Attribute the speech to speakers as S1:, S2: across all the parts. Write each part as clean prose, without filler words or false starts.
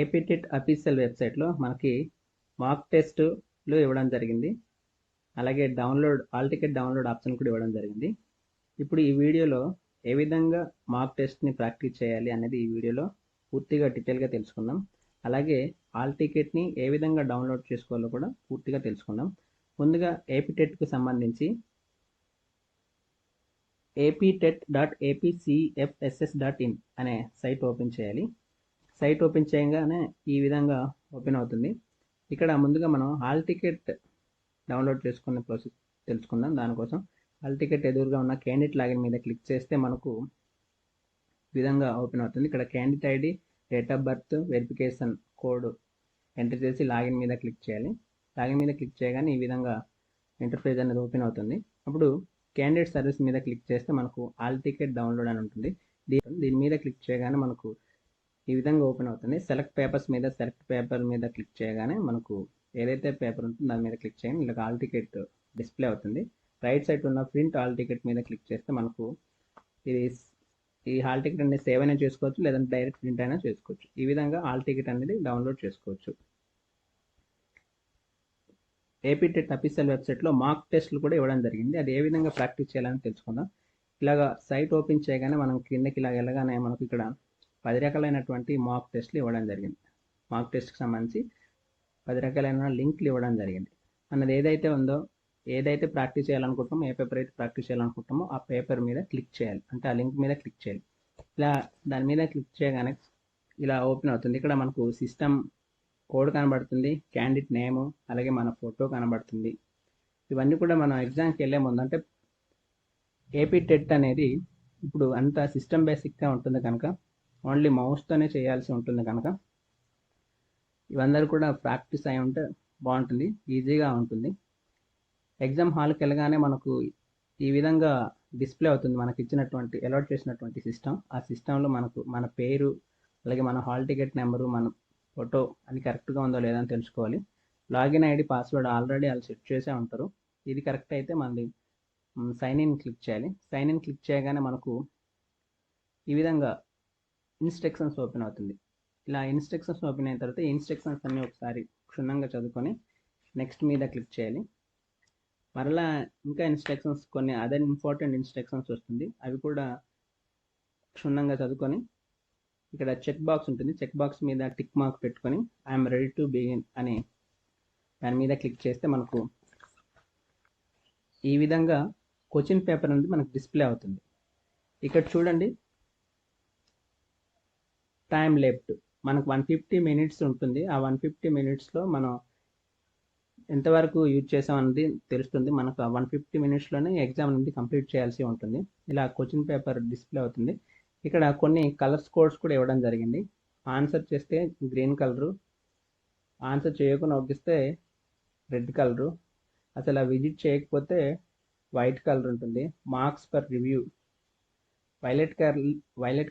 S1: APTET official వెబ్సైట్లో మనకి మాక్ టెస్ట్లు ఇవ్వడం జరిగింది. అలాగే ఆల్ టికెట్ డౌన్లోడ్ ఆప్షన్ కూడా ఇవ్వడం జరిగింది. ఇప్పుడు ఈ వీడియోలో ఏ విధంగా మాక్ టెస్ట్ని ప్రాక్టీస్ చేయాలి అనేది ఈ వీడియోలో పూర్తిగా డీటెయిల్గా తెలుసుకుందాం. అలాగే ఆల్ టికెట్ని ఏ విధంగా డౌన్లోడ్ చేసుకోవాలో కూడా పూర్తిగా తెలుసుకుందాం. ముందుగా ఏపీటెట్కి సంబంధించి aptet.apcfss.in అనే సైట్ ఓపెన్ చేయాలి. సైట్ ఓపెన్ చేయగానే ఈ విధంగా ఓపెన్ అవుతుంది. ఇక్కడ ముందుగా మనం హాల్ టికెట్ డౌన్లోడ్ చేసుకునే ప్రాసెస్ తెలుసుకుందాం. దానికోసం హాల్ టికెట్ ఎదురుగా ఉన్న క్యాండిడేట్ లాగిన్ మీద క్లిక్ చేస్తే మనకు ఈ విధంగా ఓపెన్ అవుతుంది. ఇక్కడ candidate ID, date of birth, verification code enter చేసి లాగిన్ మీద క్లిక్ చేయాలి. లాగిన్ మీద క్లిక్ చేయగానే ఈ విధంగా ఇంటర్ఫేస్ అనేది ఓపెన్ అవుతుంది. అప్పుడు క్యాండిడేట్ సర్వీస్ మీద క్లిక్ చేస్తే మనకు హాల్ టికెట్ డౌన్లోడ్ అని ఉంటుంది. దీని మీద క్లిక్ చేయగానే మనకు ఈ విధంగా ఓపెన్ అవుతుంది. సెలెక్ట్ పేపర్ మీద క్లిక్ చేయగానే మనకు ఏదైతే పేపర్ ఉంటుందో దాని మీద క్లిక్ చేయండి. ఇలా హాల్ టికెట్ డిస్ప్లే అవుతుంది. రైట్ సైడ్ ఉన్న ప్రింట్ హాల్ టికెట్ మీద క్లిక్ చేస్తే మనకు ఈ హాల్ టికెట్ అనేది సేవ్ అయినా చేసుకోవచ్చు, లేదంటే డైరెక్ట్ ప్రింట్ అయినా చేసుకోవచ్చు. ఈ విధంగా హాల్ టికెట్ అనేది డౌన్లోడ్ చేసుకోవచ్చు. ఏపీటెట్ అఫీషియల్ వెబ్సైట్లో మాక్ టెస్ట్లు కూడా ఇవ్వడం జరిగింది. అది ఏ విధంగా ప్రాక్టీస్ చేయాలని తెలుసుకుందాం. ఇలాగా సైట్ ఓపెన్ చేయగానే మనం కిందకి ఇలా వెళ్ళగానే మనకు ఇక్కడ 10 రకాలైనటువంటి మాక్ టెస్ట్లు ఇవ్వడం జరిగింది. మాక్ టెస్ట్కి సంబంధించి 10 రకాలైన లింక్లు ఇవ్వడం జరిగింది. అన్నది ఏదైతే ఉందో, ఏదైతే ప్రాక్టీస్ చేయాలనుకుంటామో, ఏ పేపర్ అయితే ప్రాక్టీస్ చేయాలనుకుంటామో ఆ పేపర్ మీద క్లిక్ చేయాలి. అంటే ఆ లింక్ మీద క్లిక్ చేయాలి. ఇలా దాని మీద క్లిక్ చేయగానే ఇలా ఓపెన్ అవుతుంది. ఇక్కడ మనకు సిస్టమ్ కోడ్ కనబడుతుంది, క్యాండిడేట్ నేము, అలాగే మన ఫోటో కనబడుతుంది. ఇవన్నీ కూడా మనం ఎగ్జామ్కి వెళ్ళే ముందు, అంటే ఏపీటెట్ అనేది ఇప్పుడు అంతా సిస్టమ్ బేసిక్గా ఉంటుంది కనుక ఓన్లీ మౌస్తోనే చేయాల్సి ఉంటుంది కనుక ఇవందరూ కూడా ప్రాక్టీస్ అయి ఉంటే బాగుంటుంది, ఈజీగా ఉంటుంది. ఎగ్జామ్ హాల్కి వెళ్ళగానే మనకు ఈ విధంగా డిస్ప్లే అవుతుంది. మనకి ఇచ్చినటువంటి అలాట్ చేసినటువంటి సిస్టమ్. ఆ సిస్టంలో మనకు మన పేరు, అలాగే మన హాల్ టికెట్ నెంబరు, మన ఫోటో అది కరెక్ట్గా ఉందో లేదో అని తెలుసుకోవాలి. లాగిన్ ఐడి, పాస్వర్డ్ ఆల్రెడీ వాళ్ళు సెట్ చేసే ఉంటారు. ఇది కరెక్ట్ అయితే మనది సైన్ ఇన్ క్లిక్ చేయాలి. సైన్ ఇన్ క్లిక్ చేయగానే మనకు ఈ విధంగా ఇన్స్ట్రక్షన్స్ ఓపెన్ అవుతుంది. ఇలా ఇన్స్ట్రక్షన్స్ ఓపెన్ అయిన తర్వాత ఈ ఇన్స్ట్రక్షన్స్ అన్నీ ఒకసారి క్షుణ్ణంగా చదువుకొని నెక్స్ట్ మీద క్లిక్ చేయాలి. మరలా ఇంకా ఇన్స్ట్రక్షన్స్ కొన్ని అదర్ ఇంపార్టెంట్ ఇన్స్ట్రక్షన్స్ వస్తుంది. అవి కూడా క్షుణ్ణంగా చదువుకొని ఇక్కడ చెక్ బాక్స్ ఉంటుంది. చెక్ బాక్స్ మీద టిక్ మార్క్ పెట్టుకొని ఐఎమ్ రెడీ టు బిగిన్ అని దాని మీద క్లిక్ చేస్తే మనకు ఈ విధంగా క్వశ్చన్ పేపర్ అనేది మనకు డిస్ప్లే అవుతుంది. ఇక్కడ చూడండి, టైం లెఫ్ట్ మనకు 150 మినిట్స్ ఉంటుంది. ఆ 150 మినిట్స్లో మనం ఎంతవరకు యూజ్ చేసాం అనేది తెలుస్తుంది. మనకు ఆ 150 మినిట్స్లోనే ఎగ్జామ్ అనేది కంప్లీట్ చేయాల్సి ఉంటుంది. ఇలా క్వశ్చన్ పేపర్ డిస్ప్లే అవుతుంది. ఇక్కడ కొన్ని కలర్స్ కోడ్స్ కూడా ఇవ్వడం జరిగింది. ఆన్సర్ చేస్తే గ్రీన్ కలరు, ఆన్సర్ చేయకుండా ఒప్పిస్తే రెడ్ కలరు, అసలు ఆ విజిట్ చేయకపోతే వైట్ కలర్ ఉంటుంది. Marks per review violet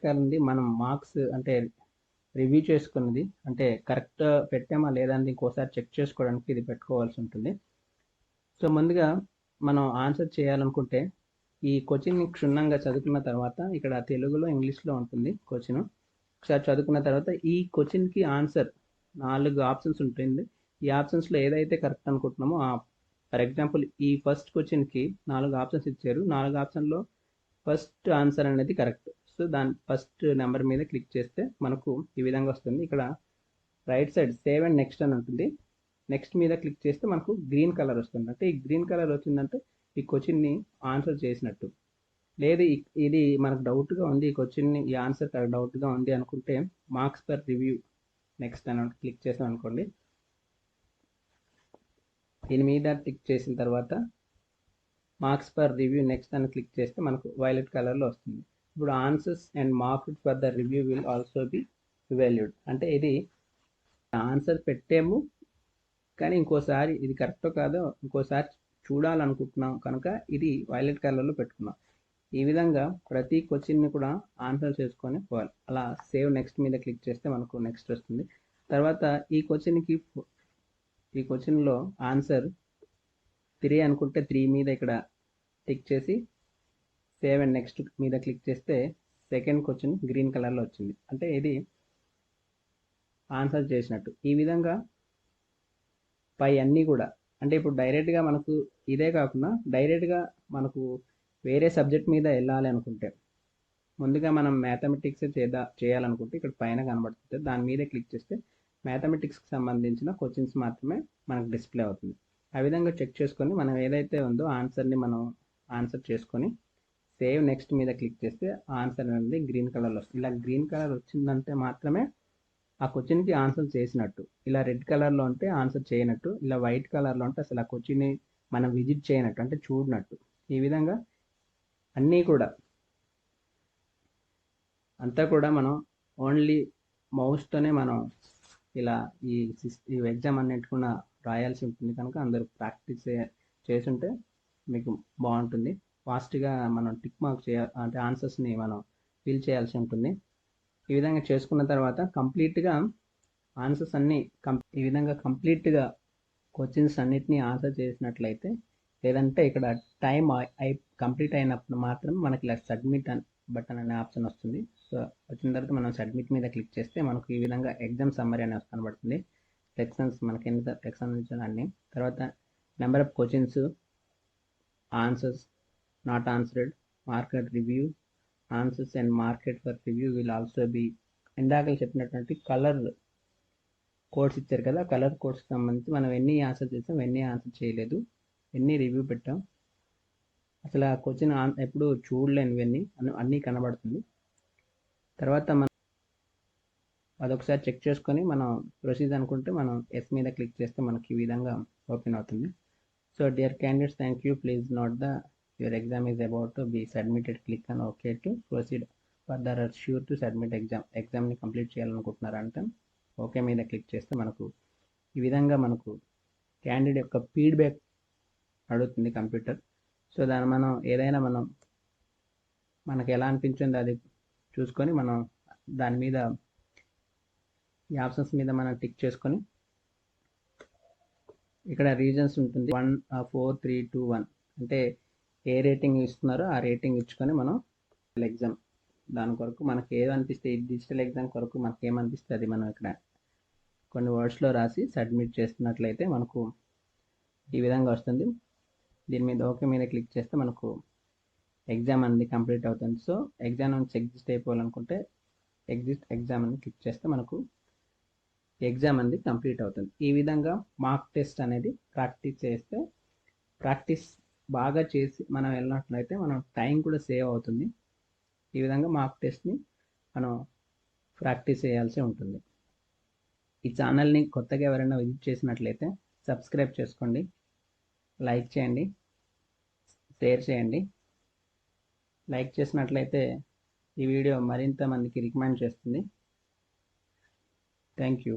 S1: colour ఉంది. మనం మార్క్స్ అంటే రివ్యూ చేసుకున్నది, అంటే కరెక్ట్ పెట్టామా లేదా అని ఇంకోసారి చెక్ చేసుకోవడానికి ఇది పెట్టుకోవాల్సి ఉంటుంది. సో ముందుగా మనం ఆన్సర్ చేయాలనుకుంటే ఈ క్వశ్చన్ని క్షుణ్ణంగా చదువుకున్న తర్వాత ఇక్కడ తెలుగులో, ఇంగ్లీష్లో ఉంటుంది క్వశ్చన్. ఒకసారి చదువుకున్న తర్వాత ఈ క్వశ్చన్కి ఆన్సర్ 4 ఆప్షన్స్ ఉంటుంది. ఈ ఆప్షన్స్లో ఏదైతే కరెక్ట్ అనుకుంటున్నామో ఫర్ ఎగ్జాంపుల్ ఈ ఫస్ట్ క్వశ్చన్కి 4 ఆప్షన్స్ ఇచ్చారు. 4 ఆప్షన్లో ఫస్ట్ ఆన్సర్ అనేది కరెక్ట్. సో దాని ఫస్ట్ నెంబర్ మీద క్లిక్ చేస్తే మనకు ఈ విధంగా వస్తుంది. ఇక్కడ right side save and next అని ఉంటుంది. నెక్స్ట్ మీద క్లిక్ చేస్తే మనకు గ్రీన్ కలర్ వస్తుంది. అంటే ఈ గ్రీన్ కలర్ వచ్చిందంటే ఈ క్వశ్చన్ని ఆన్సర్ చేసినట్టు. లేదు ఇది మనకు డౌట్గా ఉంది, ఈ క్వశ్చన్ని ఈ ఆన్సర్ డౌట్గా ఉంది అనుకుంటే మార్క్స్ పర్ రివ్యూ నెక్స్ట్ అని క్లిక్ చేసాం అనుకోండి. దీని మీద క్లిక్ చేసిన తర్వాత మార్క్స్ పర్ రివ్యూ నెక్స్ట్ అని క్లిక్ చేస్తే మనకు వైలెట్ కలర్లో వస్తుంది. ఇప్పుడు answers and marked for the review will also be valued. అంటే ఇది ఆన్సర్ పెట్టాము కానీ ఇంకోసారి ఇది కరెక్టో కాదో ఇంకోసారి చూడాలనుకుంటున్నాం కనుక ఇది వైలెట్ కలర్లో పెట్టుకున్నాం. ఈ విధంగా ప్రతి క్వశ్చన్ని కూడా ఆన్సర్ చేసుకొని పోవాలి. అలా సేవ్ నెక్స్ట్ మీద క్లిక్ చేస్తే మనకు నెక్స్ట్ వస్తుంది. తర్వాత ఈ క్వశ్చన్లో ఆన్సర్ 3 అనుకుంటే 3 మీద ఇక్కడ టిక్ చేసి సేవ్ అండ్ నెక్స్ట్ మీద క్లిక్ చేస్తే సెకండ్ క్వశ్చన్ గ్రీన్ కలర్లో వచ్చింది. అంటే ఇది ఆన్సర్ చేసినట్టు. ఈ విధంగా పై అన్నీ కూడా అంటే ఇప్పుడు డైరెక్ట్గా మనకు ఇదే కాకుండా డైరెక్ట్గా మనకు వేరే సబ్జెక్ట్ మీద వెళ్ళాలి అనుకుంటే ముందుగా మనం మ్యాథమెటిక్స్ చేయాలనుకుంటే ఇక్కడ పైన కనబడుతుంది, దాని మీదే క్లిక్ చేస్తే మ్యాథమెటిక్స్కి సంబంధించిన క్వశ్చన్స్ మాత్రమే మనకు డిస్ప్లే అవుతుంది. ఆ విధంగా చెక్ చేసుకొని మనం ఏదైతే ఉందో ఆన్సర్ని మనం ఆన్సర్ చేసుకొని సేవ్ నెక్స్ట్ మీద క్లిక్ చేస్తే ఆన్సర్ అనేది గ్రీన్ కలర్లో వస్తుంది. ఇలా గ్రీన్ కలర్ వచ్చిందంటే మాత్రమే ఆ క్వశ్చన్కి ఆన్సర్ చేసినట్టు. ఇలా రెడ్ కలర్లో ఉంటే ఆన్సర్ చేయనట్టు, ఇలా వైట్ కలర్లో ఉంటే అసలు ఆ క్వశ్చన్ని మనం విజిట్ చేయనట్టు, అంటే చూడనట్టు. ఈ విధంగా అన్నీ కూడా అంతా కూడా మనం ఓన్లీ మౌస్తోనే మనం ఇలా ఈ ఎగ్జామ్ అన్నింటికున్న రాయాల్సి ఉంటుంది. కనుక అందరూ ప్రాక్టీస్ చేసుంటే మీకు బాగుంటుంది. ఫాస్ట్గా మనం టిక్ మార్క్ అంటే ఆన్సర్స్ని మనం ఫిల్ చేయాల్సి ఉంటుంది. ఈ విధంగా చేసుకున్న తర్వాత కంప్లీట్గా ఆన్సర్స్ అన్నీ ఈ విధంగా కంప్లీట్గా క్వశ్చన్స్ అన్నిటినీ ఆన్సర్ చేసినట్లయితే, లేదంటే ఇక్కడ టైం కంప్లీట్ అయినప్పుడు మాత్రం మనకి ఇలా సబ్మిట్ బటన్ అనే ఆప్షన్ వస్తుంది. సో వచ్చిన తర్వాత మనం సబ్మిట్ మీద క్లిక్ చేస్తే మనకు ఈ విధంగా ఎగ్జామ్ సమ్మరీ అనేది కనబడుతుంది. సెక్షన్స్ మనకి ఎన్ని సెక్షన్స్ అన్ని, తర్వాత number of questions, answers, not answered, market review, answers and market for review will also be. ఇందాక చెప్పినటువంటి కలర్ కోడ్స్ ఇచ్చారు కదా, కలర్ కోడ్స్కి సంబంధించి మనం ఎన్ని ఆన్సర్ చేసాం, ఎన్ని ఆన్సర్ చేయలేదు, ఎన్ని రివ్యూ పెట్టాం, అసలు ఆ క్వశ్చన్ ఎప్పుడు చూడలేనివన్నీ అన్నీ కనబడుతుంది. తర్వాత మనం అదొకసారి చెక్ చేసుకొని మనం ప్రొసీజ్ అనుకుంటే మనం ఎస్ మీద క్లిక్ చేస్తే మనకి ఈ విధంగా ఓపెన్ అవుతుంది. So dear candidates, thank you. Please note the your exam is about to be submitted. Click on okay to proceed further are sure to submit ఎగ్జామ్ని కంప్లీట్ చేయాలనుకుంటున్నారంటే ఓకే మీద క్లిక్ చేస్తే మనకు ఈ విధంగా మనకు క్యాండిడేట్ యొక్క ఫీడ్బ్యాక్ అడుగుతుంది కంప్యూటర్. సో దాన్ని మనం ఏదైనా మనకు ఎలా అనిపించిందో అది చూసుకొని మనం దాని మీద ఈ ఆప్షన్స్ మీద మనం టిక్ చేసుకొని ఇక్కడ రీజన్స్ ఉంటుంది 1, 4, 3, 2, 1 అంటే ఏ రేటింగ్ ఇస్తున్నారో ఆ రేటింగ్ ఇచ్చుకొని మనం ఎగ్జామ్ దాని కొరకు మనకి ఏమనిపిస్తే ఈ డిజిటల్ ఎగ్జామ్ కొరకు మనకి ఏమనిపిస్తే అది మనం ఇక్కడ కొన్ని వర్డ్స్లో రాసి సబ్మిట్ చేస్తున్నట్లయితే మనకు ఈ విధంగా వస్తుంది. దీని మీద ఓకే మీద క్లిక్ చేస్తే మనకు ఎగ్జామ్ అనేది కంప్లీట్ అవుతుంది. సో ఎగ్జామ్ నుంచి ఎగ్జిస్ట్ అయిపోవాలనుకుంటే ఎగ్జామ్ అని క్లిక్ చేస్తే మనకు ఎగ్జామ్ అనేది కంప్లీట్ అవుతుంది. ఈ విధంగా మార్క్ టెస్ట్ అనేది ప్రాక్టీస్ చేస్తే, ప్రాక్టీస్ బాగా చేసి మనం వెళ్ళినట్లయితే మనం టైం కూడా సేవ్ అవుతుంది. ఈ విధంగా మార్క్ టెస్ట్ని మనం ప్రాక్టీస్ చేయాల్సి ఉంటుంది. ఈ ఛానల్ని కొత్తగా ఎవరైనా విజిట్ చేసినట్లయితే సబ్స్క్రైబ్ చేసుకోండి, లైక్ చేయండి, షేర్ చేయండి. లైక్ చేసినట్లయితే ఈ వీడియో మరింత మందికి రికమెండ్ చేస్తుంది. Thank you.